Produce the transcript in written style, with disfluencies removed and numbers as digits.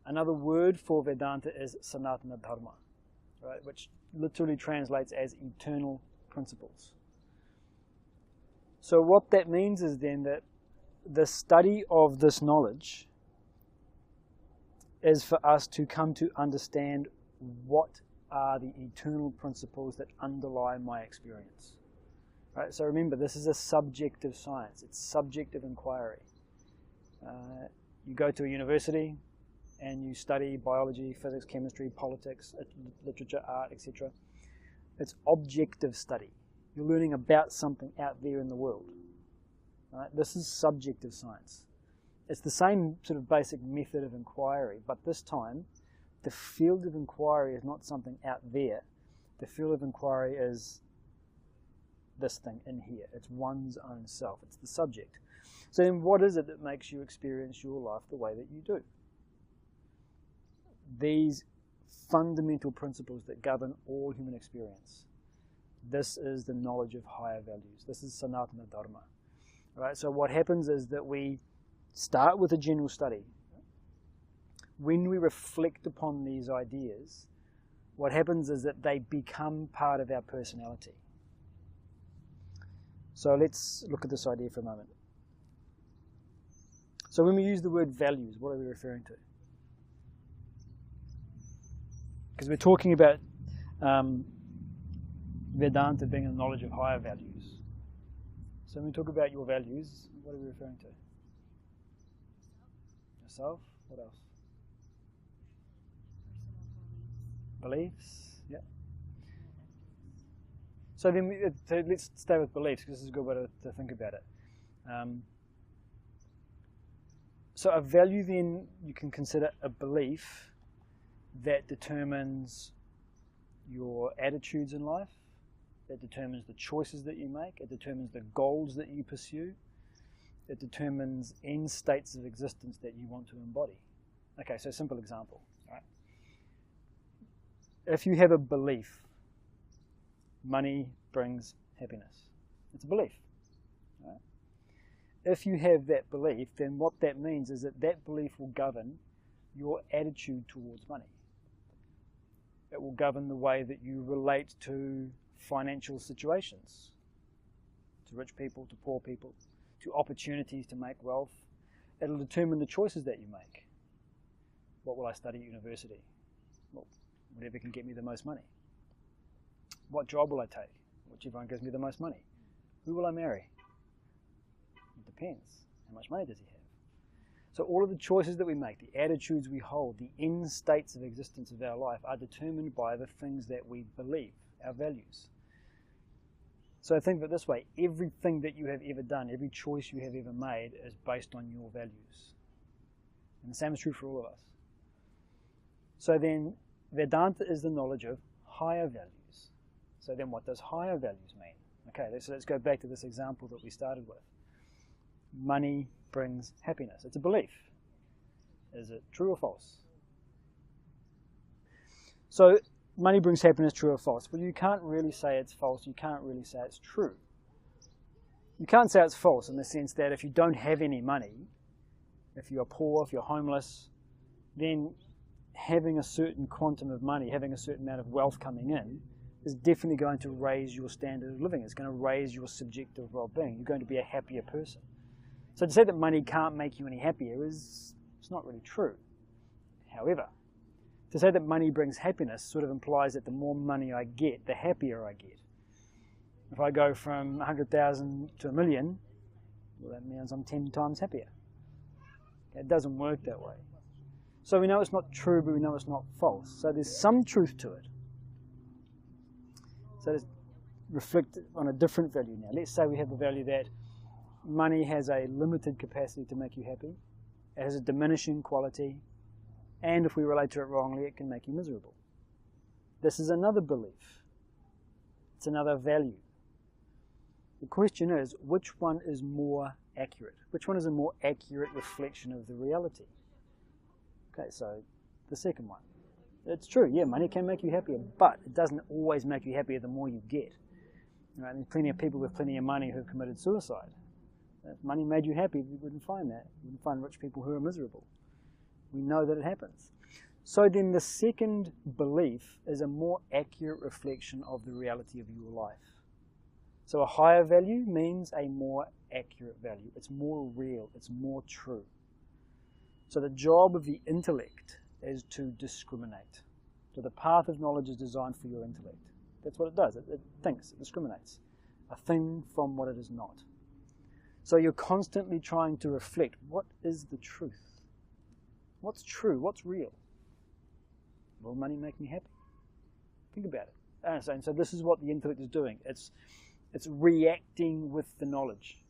Another word for Vedanta is Sanatana Dharma, right, which literally translates as eternal principles. So what that means is then that the study of this knowledge is for us to come to understand what are the eternal principles that underlie my experience. Right? So remember, this is a subjective science. It's subjective inquiry. You go to a university and you study biology, physics, chemistry, politics, literature, art, etc. It's objective study. You're learning about something out there in the world. Right? This is subjective science. It's the same sort of basic method of inquiry, but this time the field of inquiry is not something out there. The field of inquiry is this thing in here. It's one's own self. It's the subject. So then what is it that makes you experience your life the way that you do? These fundamental principles that govern all human experience. This is the knowledge of higher values. This is Sanatana Dharma. Right? So what happens is that we start with a general study. When we reflect upon these ideas, what happens is that they become part of our personality. So let's look at this idea for a moment. So when we use the word values, what are we referring to? Because we're talking about Vedanta being a knowledge of higher values. So when we talk about your values, what are we referring to? Yourself? What else? Beliefs? Yeah. So then so let's stay with beliefs, because this is a good way to think about it. So a value then you can consider a belief that determines your attitudes in life, that determines the choices that you make, it determines the goals that you pursue, it determines end states of existence that you want to embody. Okay, so simple example. Right? If you have a belief, money brings happiness. It's a belief. Right? If you have that belief, then what that means is that that belief will govern your attitude towards money. It will govern the way that you relate to financial situations, to rich people, to poor people, to opportunities to make wealth. It'll determine the choices that you make. What will I study at university? Well, whatever can get me the most money. What job will I take? Whichever one gives me the most money. Who will I marry? It depends. How much money does he have? So all of the choices that we make, the attitudes we hold, the end states of existence of our life are determined by the things that we believe, our values. So think of it this way, everything that you have ever done, every choice you have ever made is based on your values. And the same is true for all of us. So then Vedanta is the knowledge of higher values. So then what does higher values mean? Okay, so let's go back to this example that we started with. Money brings happiness. It's a belief. Is it true or false? So money brings happiness, true or false? Well, you can't really say it's false. You can't really say it's true. You can't say it's false in the sense that if you don't have any money, if you're poor, if you're homeless, then having a certain quantum of money, having a certain amount of wealth coming in, is definitely going to raise your standard of living. It's going to raise your subjective well-being. You're going to be a happier person. So to say that money can't make you any happier it's not really true. However, to say that money brings happiness sort of implies that the more money I get, the happier I get. If I go from 100,000 to 1 million, well, that means I'm 10 times happier. It doesn't work that way. So we know it's not true, but we know it's not false. So there's some truth to it. So let's reflect on a different value now. Let's say we have the value that money has a limited capacity to make you happy. It has a diminishing quality. And if we relate to it wrongly, it can make you miserable. This is another belief. It's another value. The question is, which one is more accurate? Which one is a more accurate reflection of the reality? Okay, so the second one. It's true, yeah, money can make you happier, but it doesn't always make you happier the more you get. Right? There's plenty of people with plenty of money who have committed suicide. If money made you happy, you wouldn't find that. You wouldn't find rich people who are miserable. We know that it happens. So then the second belief is a more accurate reflection of the reality of your life. So a higher value means a more accurate value. It's more real. It's more true. So the job of the intellect is to discriminate. So the path of knowledge is designed for your intellect. That's what it does. It thinks, it discriminates a thing from what it is not. So you're constantly trying to reflect, what is the truth? What's true? What's real? Will money make me happy? Think about it. And so this is what the intellect is doing. It's reacting with the knowledge.